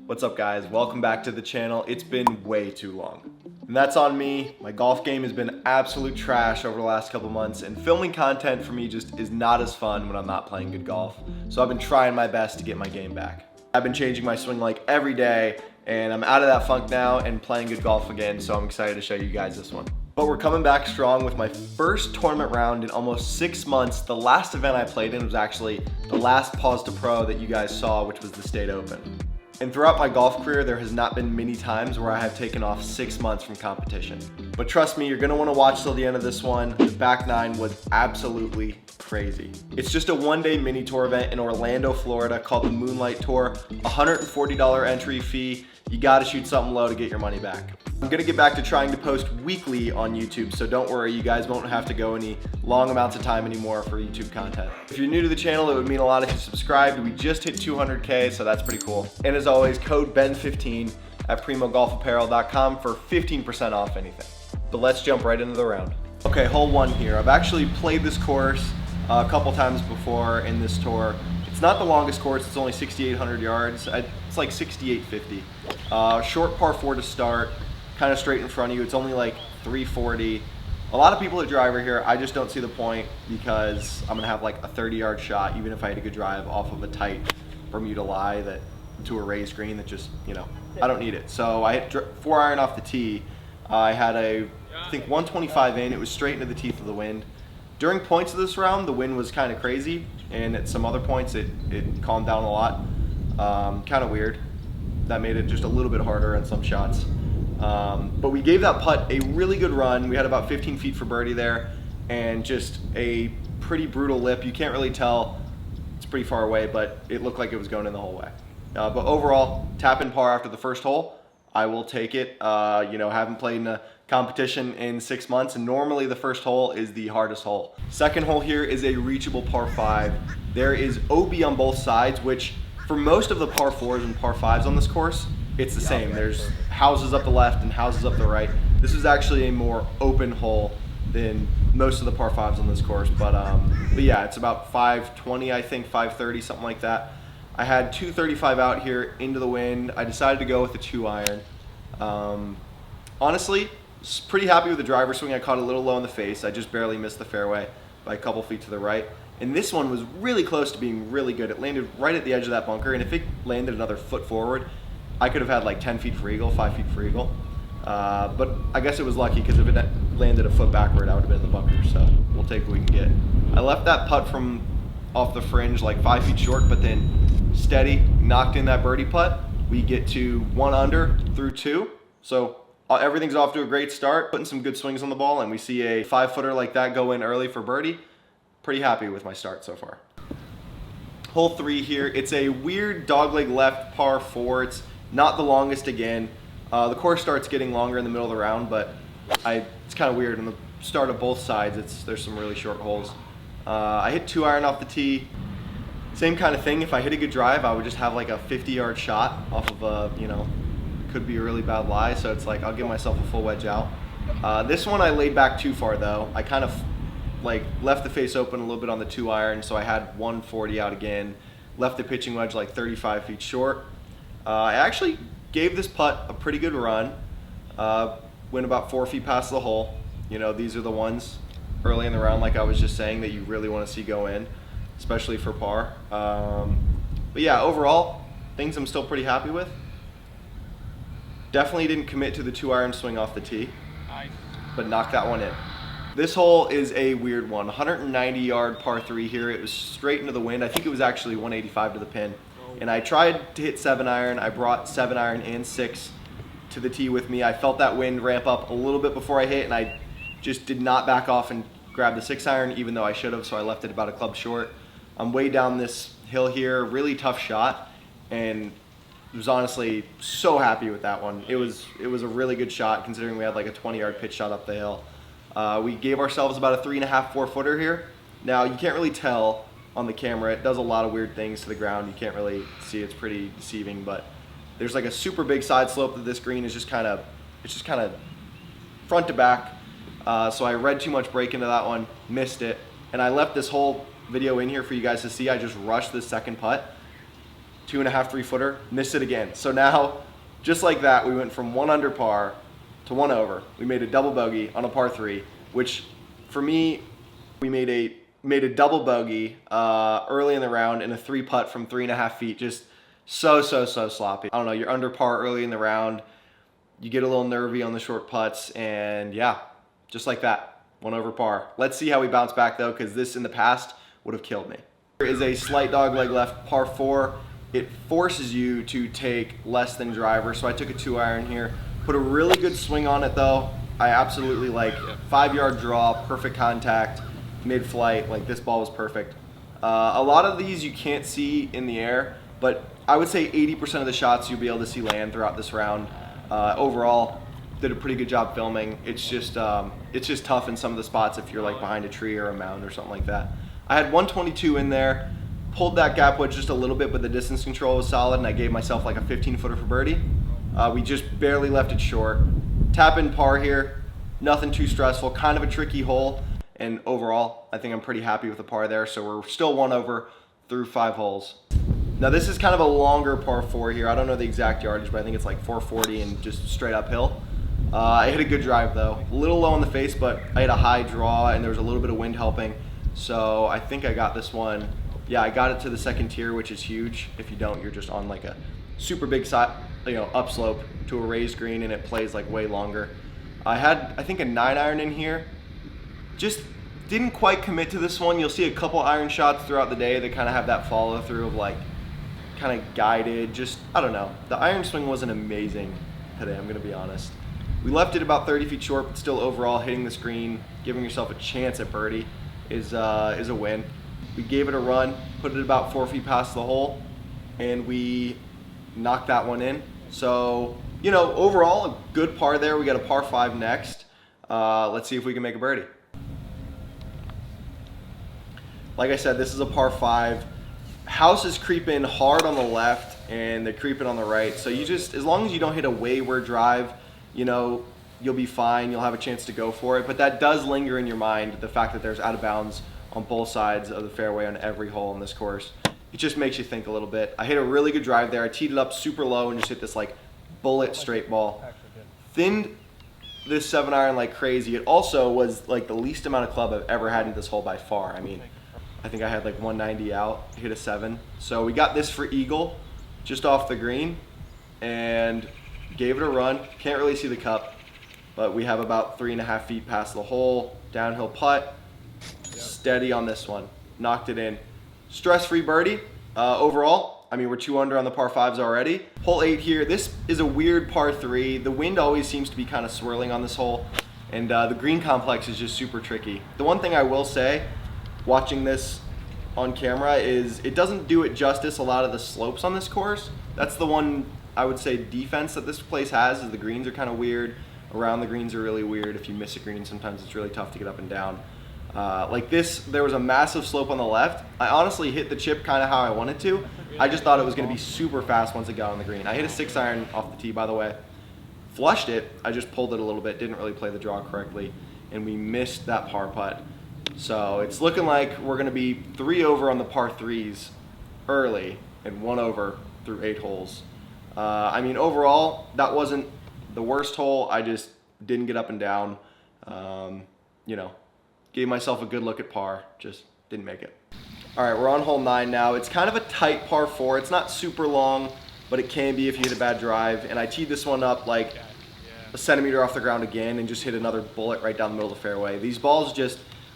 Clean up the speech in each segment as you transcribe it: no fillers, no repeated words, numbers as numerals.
What's up guys, welcome back to the channel. It's been way too long. And that's on me. My golf game has been absolute trash over the last couple months, and filming content for me just is not as fun when I'm not playing good golf. So I've been trying my best to get my game back. I've been changing my swing like every day, and I'm out of that funk now and playing good golf again, so I'm excited to show you guys this one. But we're coming back strong with my first tournament round in almost 6 months. The last event I played in was actually the last Pause to Pro that you guys saw, which was the State Open. And throughout my golf career, there has not been many times where I have taken off 6 months from competition. But trust me, you're gonna wanna watch till the end of this one. The back nine was absolutely crazy. It's just a one-day mini tour event in Orlando, Florida called the Moonlight Tour, $140 entry fee. You gotta shoot something low to get your money back. I'm gonna get back to trying to post weekly on YouTube, so don't worry, you guys won't have to go any long amounts of time anymore for YouTube content. If you're new to the channel, it would mean a lot if you subscribed. We just hit 200K, so that's pretty cool. And as always, code BEN15 at primogolfapparel.com for 15% off anything. But let's jump right into the round. Okay, hole one here. I've actually played this course a couple times before in this tour. It's not the longest course, it's only 6,800 yards. It's like 6,850. Short par 4 to start, kind of straight in front of you. It's only like 340. A lot of people at driver here. I just don't see the point because I'm gonna have like a 30-yard shot, even if I had a good drive off of a tight Bermuda lie that to a raised green that just, you know, I don't need it. So I hit 4-iron off the tee. I had I think 125 in. It was straight into the teeth of the wind. During points of this round, the wind was kind of crazy, and at some other points, it calmed down a lot. Kind of weird. That made it just a little bit harder on some shots. But we gave that putt a really good run. We had about 15 feet for birdie there, and just a pretty brutal lip. You can't really tell. It's pretty far away, but it looked like it was going in the whole way. But overall, tap in par after the first hole. I will take it. You know, haven't played in a competition in 6 months, and normally the first hole is the hardest hole. Second hole here is a reachable par 5. There is OB on both sides, which for most of the par 4s and par 5s on this course, it's the same. There's houses up the left and houses up the right. This is actually a more open hole than most of the par 5s on this course, but yeah, it's about 520, I think, 530, something like that. I had 235 out here into the wind. I decided to go with the 2-iron. Honestly, pretty happy with the driver swing. I caught a little low in the face. I just barely missed the fairway by a couple feet to the right. And this one was really close to being really good. It landed right at the edge of that bunker, and if it landed another foot forward, I could have had like 10 feet for eagle, 5 feet for eagle. But I guess it was lucky because if it landed a foot backward, I would have been in the bunker, so we'll take what we can get. I left that putt from off the fringe like 5 feet short, but then steady, knocked in that birdie putt. We get to 1 under through 2. So everything's off to a great start, putting some good swings on the ball, and we see a 5-footer like that go in early for birdie. Pretty happy with my start so far. Hole 3 here, it's a weird dogleg left par 4. It's not the longest again. The course starts getting longer in the middle of the round, but it's kind of weird. On the start of both sides, there's some really short holes. I hit 2-iron off the tee. Same kind of thing. If I hit a good drive, I would just have like a 50-yard shot off of a, you know, could be a really bad lie. So it's like I'll give myself a full wedge out. This one I laid back too far though. I kind of like left the face open a little bit on the 2-iron, so I had 140 out again. Left the pitching wedge like 35 feet short. I actually gave this putt a pretty good run. Went about 4 feet past the hole. You know, these are the ones early in the round, like I was just saying, that you really want to see go in, especially for par. But yeah, overall, things I'm still pretty happy with. Definitely didn't commit to the 2-iron swing off the tee, but knocked that one in. This hole is a weird one. 190-yard par 3 here. It was straight into the wind. I think it was actually 185 to the pin. And I tried to hit 7-iron. I brought 7-iron and 6 to the tee with me. I felt that wind ramp up a little bit before I hit, and I just did not back off and grab the 6-iron, even though I should have, so I left it about a club short. I'm way down this hill here, really tough shot, and was honestly so happy with that one. It was a really good shot considering we had like a 20-yard pitch shot up the hill. We gave ourselves about a 3.5, 4-footer here. Now you can't really tell on the camera. It does a lot of weird things to the ground. You can't really see. It's pretty deceiving, but there's like a super big side slope that this green is just kind of front to back. So I read too much break into that one, missed it, and I left this whole video in here for you guys to see. I just rushed this second putt. 2.5, 3-footer, missed it again. So now, just like that, we went from 1 under par to 1 over. We made a double bogey on a par 3, which for me, we made a double bogey early in the round and a 3-putt from 3.5 feet. Just so sloppy. I don't know, you're under par early in the round. You get a little nervy on the short putts, and yeah, just like that, 1 over par. Let's see how we bounce back though, because this in the past would have killed me. There is a slight dog leg left, par 4. It forces you to take less than driver, so I took a 2-iron here. Put a really good swing on it though. I absolutely like 5-yard draw, perfect contact, mid-flight. Like, this ball was perfect. A lot of these you can't see in the air, but I would say 80% of the shots you'll be able to see land throughout this round. Overall, did a pretty good job filming. It's just tough in some of the spots if you're like behind a tree or a mound or something like that. I had 122 in there, pulled that gap wedge just a little bit, but the distance control was solid, and I gave myself like a 15-footer for birdie. We just barely left it short. Tap in par here, nothing too stressful, kind of a tricky hole, and overall, I think I'm pretty happy with the par there, so we're still 1 over through 5 holes. Now this is kind of a longer par 4 here. I don't know the exact yardage, but I think it's like 440 and just straight uphill. I hit a good drive though. A little low in the face, but I had a high draw and there was a little bit of wind helping. So I think I got this one. Yeah, I got it to the second tier, which is huge. If you don't, you're just on like a super big side, upslope to a raised green, and it plays like way longer. I had, I think, a 9-iron in here. Just didn't quite commit to this one. You'll see a couple iron shots throughout the day that kind of have that follow through of like kind of guided. Just, I don't know. The iron swing wasn't amazing today, I'm gonna be honest. We left it about 30 feet short, but still overall hitting the screen, giving yourself a chance at birdie is a win. We gave it a run, put it about 4 feet past the hole, and we knocked that one in. So, overall a good par there. We got a par 5 next. Let's see if we can make a birdie. Like I said, this is a par 5. Houses creep in hard on the left and they creep in on the right. So you just, as long as you don't hit a wayward drive, you'll be fine. You'll have a chance to go for it. But that does linger in your mind, the fact that there's out of bounds on both sides of the fairway on every hole in this course. It just makes you think a little bit. I hit a really good drive there. I teed it up super low and just hit this like bullet straight ball. Thinned this 7-iron like crazy. It also was like the least amount of club I've ever had in this hole by far. I mean, I think I had like 190 out, hit a 7. So we got this for eagle just off the green and gave it a run. Can't really see the cup, but we have about 3.5 feet past the hole. Downhill putt, steady on this one, knocked it in. Stress-free birdie overall. I mean, we're 2 under on the par 5s already. Hole 8 here. This is a weird par 3. The wind always seems to be kind of swirling on this hole, and the green complex is just super tricky. The one thing I will say, watching this on camera, is it doesn't do it justice, a lot of the slopes on this course. That's the one, I would say, defense that this place has, is the greens are kind of weird. Around the greens are really weird. If you miss a green, sometimes it's really tough to get up and down. Like this, there was a massive slope on the left. I honestly hit the chip kind of how I wanted to. I just thought it was going to be super fast once it got on the green. I hit a 6-iron off the tee, by the way. Flushed it. I just pulled it a little bit. Didn't really play the draw correctly, and we missed that par putt. So it's looking like we're going to be 3 over on the par 3s early and 1 over through 8 holes. I mean, overall, that wasn't the worst hole. I just didn't get up and down. Gave myself a good look at par, just didn't make it. All right, we're on hole 9 now. It's kind of a tight par 4. It's not super long, but it can be if you hit a bad drive. And I teed this one up like a centimeter off the ground again and just hit another bullet right down the middle of the fairway. These balls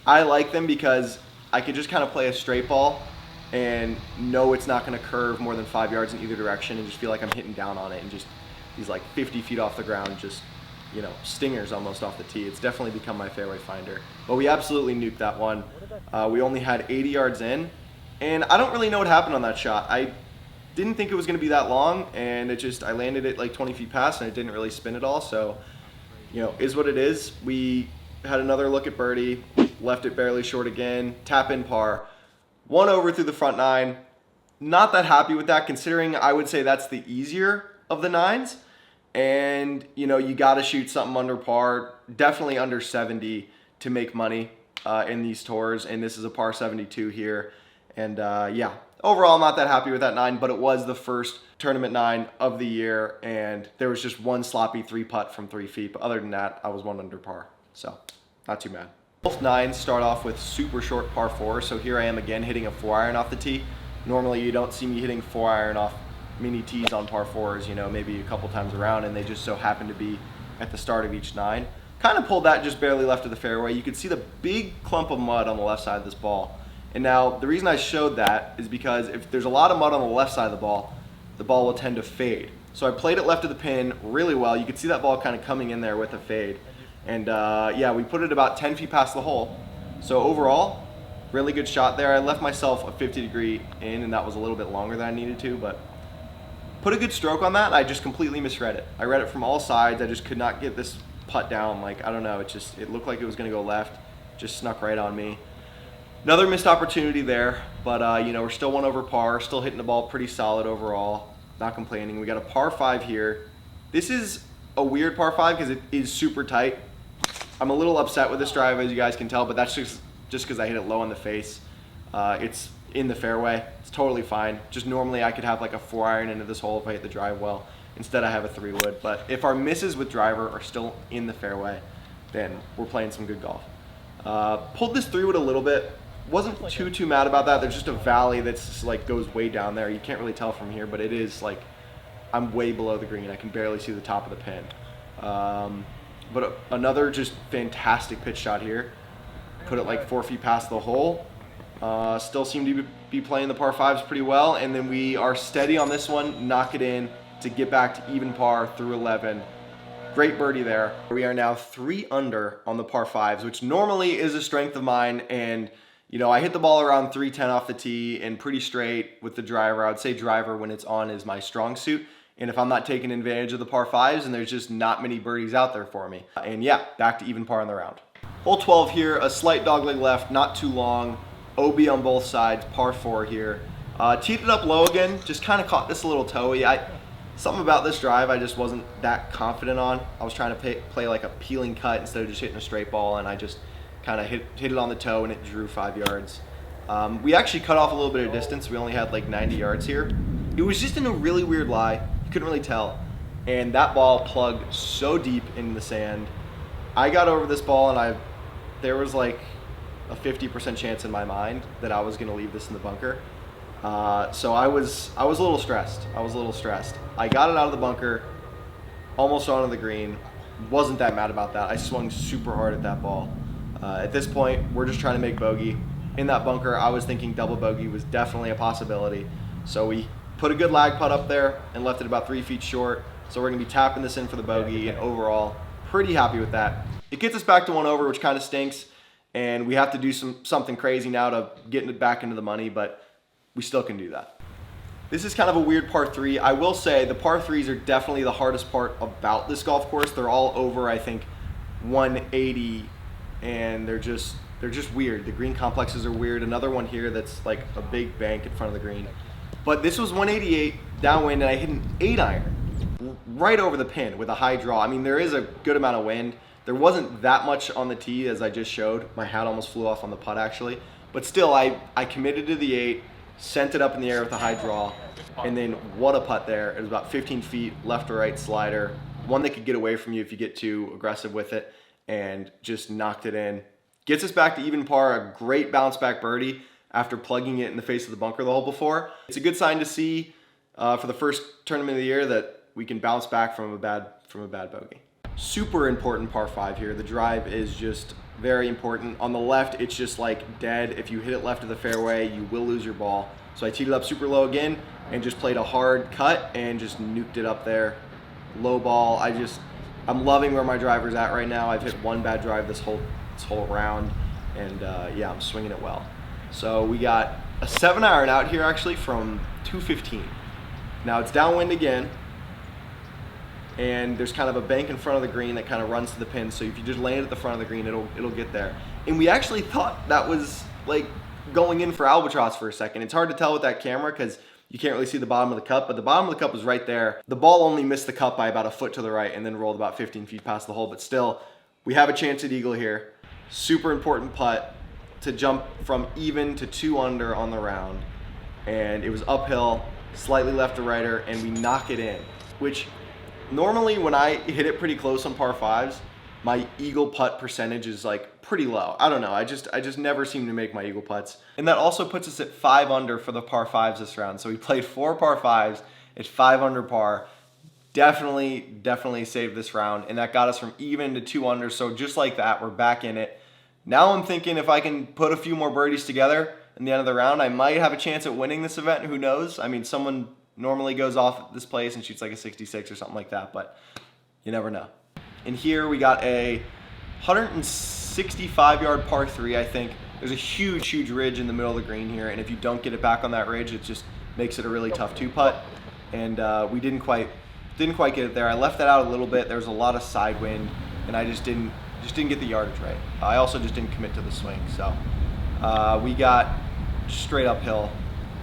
I like them because I could just kind of play a straight ball and know it's not going to curve more than 5 yards in either direction and just feel like I'm hitting down on it, and just these like 50 feet off the ground, just stingers almost off the tee. It's definitely become my fairway finder. But we absolutely nuked that one. We only had 80 yards in, and I don't really know what happened on that shot. I didn't think it was going to be that long, and I landed it like 20 feet past, and it didn't really spin at all. So, is what it is. We had another look at birdie, left it barely short again, tap in par, 1 over through the front 9. Not that happy with that, considering I would say that's the easier of the 9s. And you got to shoot something under par, definitely under 70 to make money in these tours. And this is a par 72 here. And Overall, I'm not that happy with that 9, but it was the first tournament 9 of the year, and there was just one sloppy 3-putt from 3 feet. But other than that, I was 1 under par, so not too bad. Both 9s start off with super short par 4, so here I am again hitting a 4-iron off the tee. Normally, you don't see me hitting 4-iron off mini tees on par 4s, you know, maybe a couple times around, and they just so happen to be at the start of each 9. Kind of pulled that just barely left of the fairway. You could see the big clump of mud on the left side of this ball. And now the reason I showed that is because if there's a lot of mud on the left side of the ball will tend to fade. So I played it left of the pin really well. You could see that ball kind of coming in there with a fade. And yeah, we put it about 10 feet past the hole. So overall, really good shot there. I left myself a 50-degree in, and that was a little bit longer than I needed to, but put a good stroke on that. I just completely misread it. I read it from all sides. I just could not get this putt down. Like, I don't know, it looked like it was gonna go left. Just snuck right on me. Another missed opportunity there, but you know, we're still 1 over par, still hitting the ball pretty solid overall, not complaining. We got a par 5 here. This is a weird par 5 because it is super tight. I'm a little upset with this drive, as you guys can tell, but that's just because I hit it low on the face. It's in the fairway. It's totally fine. Just normally I could have like a 4-iron into this hole if I hit the drive well. Instead I have a 3-wood. But if our misses with driver are still in the fairway, then we're playing some good golf. Pulled this 3-wood a little bit. Wasn't too mad about that. There's just a valley that's just like goes way down there. You can't really tell from here, but it is like I'm way below the green. I can barely see the top of the pin. But another just fantastic pitch shot here. Put it like 4 feet past the hole. Still seem to be playing the par 5s pretty well, and then we are steady on this one, knock it in to get back to even par through 11. Great birdie there. We are now 3 under on the par 5s, which normally is a strength of mine, and you know, I hit the ball around 310 off the tee and pretty straight with the driver. I would say driver when it's on is my strong suit. And if I'm not taking advantage of the par 5s, and there's just not many birdies out there for me. And yeah, back to even par in the round. Hole 12 here, a slight dogleg left, not too long. OB on both sides, par 4 here. Teed it up low again, just kind of caught this a little toey. Something about this drive I just wasn't that confident on. I was trying to play like a peeling cut instead of just hitting a straight ball, and I just kind of hit it on the toe and it drew 5 yards. We actually cut off a little bit of distance. We only had like 90 yards here. It was just in a really weird lie. You couldn't really tell. And that ball plugged so deep in the sand. I got over this ball and there was like a 50% chance in my mind that I was gonna leave this in the bunker. So I was a little stressed. I got it out of the bunker, almost onto the green. Wasn't that mad about that. I swung super hard at that ball. At this point, we're just trying to make bogey. In that bunker, I was thinking double bogey was definitely a possibility. So we put a good lag putt up there and left it about 3 feet short. So we're gonna be tapping this in for the bogey, and overall, pretty happy with that. It gets us back to 1 over, which kind of stinks. And we have to do something crazy now to get it back into the money, but we still can do that. This is kind of a weird par 3. I will say the par 3s are definitely the hardest part about this golf course. They're all over, I think, 180. And they're just weird. The green complexes are weird. Another one here that's like a big bank in front of the green. But this was 188 downwind, and I hit an 8-iron right over the pin with a high draw. I mean, there is a good amount of wind. There wasn't that much on the tee as I just showed. My hat almost flew off on the putt actually. But still, I committed to the 8, sent it up in the air with a high draw, and then what a putt there. It was about 15 feet left to right slider. One that could get away from you if you get too aggressive with it, and just knocked it in. Gets us back to even par, a great bounce back birdie after plugging it in the face of the bunker the hole before. It's a good sign to see for the first tournament of the year that we can bounce back from a bad bogey. Super important par 5 here. The drive is just very important. On the left, it's just like dead. If you hit it left of the fairway, you will lose your ball. So I teed it up super low again and just played a hard cut and just nuked it up there. Low ball. I'm loving where my driver's at right now. I've hit one bad drive this whole round, and yeah, I'm swinging it well. So we got a 7-iron out here actually from 215. Now it's downwind again, and there's kind of a bank in front of the green that kind of runs to the pin. So if you just land at the front of the green, it'll get there. And we actually thought that was like going in for albatross for a second. It's hard to tell with that camera because you can't really see the bottom of the cup, but the bottom of the cup was right there. The ball only missed the cup by about a foot to the right and then rolled about 15 feet past the hole, but still, we have a chance at eagle here. Super important putt to jump from even to 2 under on the round. and it was uphill, slightly left to righter, and we knock it in, which normally when I hit it pretty close on par fives, my eagle putt percentage is like pretty low. I don't know, I just never seem to make my eagle putts. And that also puts us at 5 under for the par fives this round. So we played 4 par fives at 5 under par. Definitely saved this round, and that got us from even to 2 under. So just like that, we're back in it. Now I'm thinking if I can put a few more birdies together in the end of the round, I might have a chance at winning this event. Who knows? I mean, someone normally goes off at this place and shoots like a 66 or something like that, but you never know. And here we got a 165-yard par 3, I think. There's a huge ridge in the middle of the green here, and if you don't get it back on that ridge, it just makes it a really tough 2-putt. And we didn't quite get it there. I left that out a little bit. There was a lot of side wind, and I just didn't get the yardage right. I also just didn't commit to the swing. So we got straight uphill,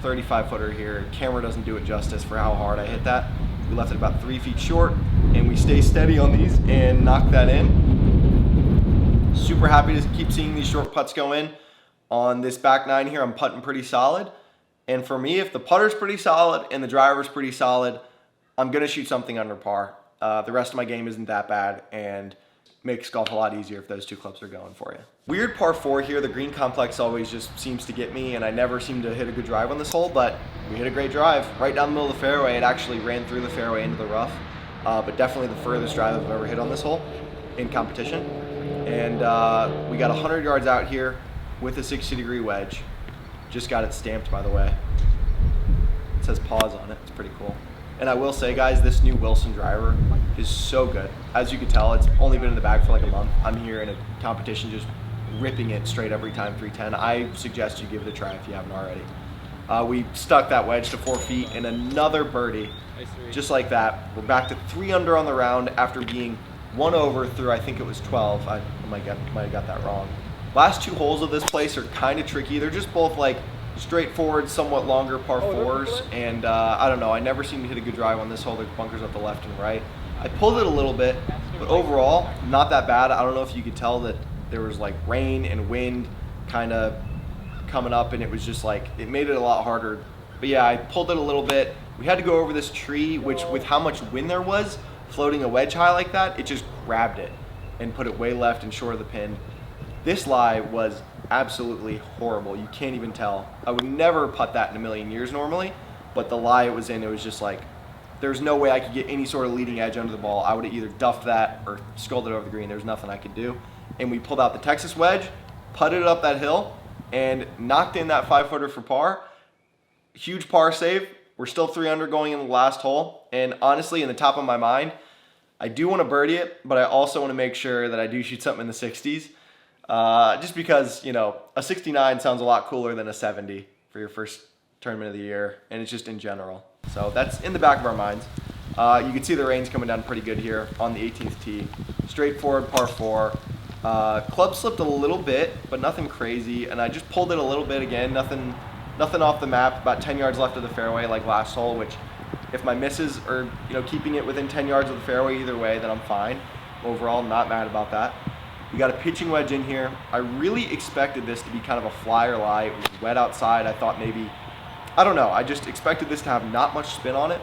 35-footer here. Camera doesn't do it justice for how hard I hit that. We left it about 3 feet short, and we stay steady on these and knock that in. Super happy to keep seeing these short putts go in. On this back 9 here, I'm putting pretty solid. And for me, if the putter's pretty solid and the driver's pretty solid, I'm going to shoot something under par. The rest of my game isn't that bad and makes golf a lot easier if those 2 clubs are going for you. Weird par 4 here. The green complex always just seems to get me, and I never seem to hit a good drive on this hole, but we hit a great drive. Right down the middle of the fairway. It actually ran through the fairway into the rough, but definitely the furthest drive I've ever hit on this hole in competition. And we got 100 yards out here with a 60-degree wedge. Just got it stamped, by the way. It says pause on it. It's pretty cool. And I will say, guys, this new Wilson driver is so good. As you can tell, it's only been in the bag for like a month. I'm here in a competition just ripping it straight every time, 310. I suggest you give it a try if you haven't already. We stuck that wedge to 4 feet and another birdie. Just like that. We're back to 3 under on the round after being 1 over through, I think it was 12. I might have got that wrong. Last 2 holes of this place are kind of tricky. They're just both like straightforward, somewhat longer par 4s, and I don't know, I never seem to hit a good drive on this hole. There's bunkers up the left and right. I pulled it a little bit, but overall, not that bad. I don't know if you could tell that there was like rain and wind kind of coming up, and it was just like, it made it a lot harder. But yeah, I pulled it a little bit. We had to go over this tree, which with how much wind there was, floating a wedge high like that, it just grabbed it and put it way left and short of the pin. This lie was absolutely horrible. You can't even tell. I would never putt that in a million years normally, but the lie it was in, it was just like, there's no way I could get any sort of leading edge under the ball. I would have either duffed that or sculled it over the green. There's nothing I could do. And we pulled out the Texas wedge, putted it up that hill, and knocked in that 5-footer for par. Huge par save. We're still 3 under going in the last hole. And honestly, in the top of my mind, I do want to birdie it, but I also want to make sure that I do shoot something in the 60s. Just because, you know, a 69 sounds a lot cooler than a 70 for your first tournament of the year, and it's just in general. So that's in the back of our minds. You can see the rain's coming down pretty good here on the 18th tee. Straightforward par 4. Club slipped a little bit, but nothing crazy, and I just pulled it a little bit again. Nothing off the map. About 10 yards left of the fairway, like last hole. Which, if my misses are keeping it within 10 yards of the fairway either way, then I'm fine. Overall, not mad about that. We got a pitching wedge in here. I really expected this to be kind of a fly or lie. It was wet outside. I thought maybe, I don't know. I just expected this to have not much spin on it.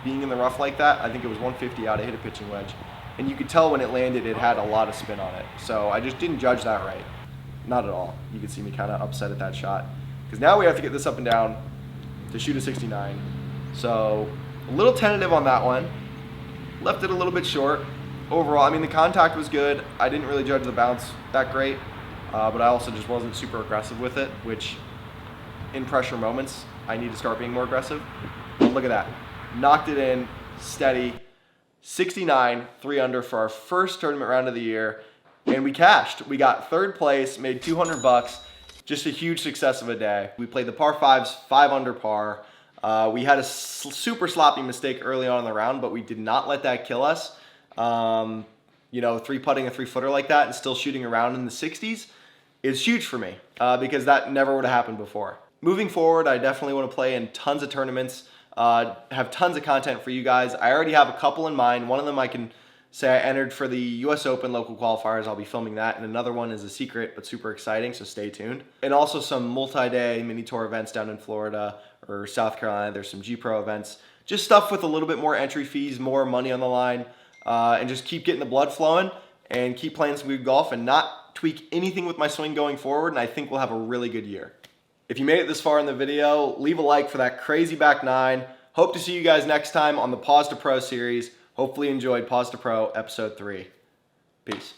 Being in the rough like that, I think it was 150 out. I hit a pitching wedge. And you could tell when it landed, it had a lot of spin on it. So I just didn't judge that right. Not at all. You could see me kind of upset at that shot. Because now we have to get this up and down to shoot a 69. So a little tentative on that one. Left it a little bit short. Overall, I mean, the contact was good. I didn't really judge the bounce that great, but I also just wasn't super aggressive with it, which in pressure moments, I need to start being more aggressive. But look at that. Knocked it in, steady, 69, 3 under for our first tournament round of the year, and we cashed. We got 3rd place, made $200, just a huge success of a day. We played the par 5s, 5 under par. We had a super sloppy mistake early on in the round, but we did not let that kill us. 3-putting a 3-footer like that and still shooting around in the 60s is huge for me because that never would have happened before. Moving forward, I definitely want to play in tons of tournaments, have tons of content for you guys. I already have a couple in mind. One of them I can say I entered for the US Open local qualifiers. I'll be filming that, and another one is a secret but super exciting, so stay tuned. And also some multi-day mini tour events down in Florida or South Carolina. There's some G Pro events. Just stuff with a little bit more entry fees, more money on the line, and just keep getting the blood flowing and keep playing some good golf and not tweak anything with my swing going forward, and I think we'll have a really good year. If you made it this far in the video, leave a like for that crazy back nine. Hope to see you guys next time on the Pause to Pro series. Hopefully you enjoyed Pause to Pro episode 3. Peace.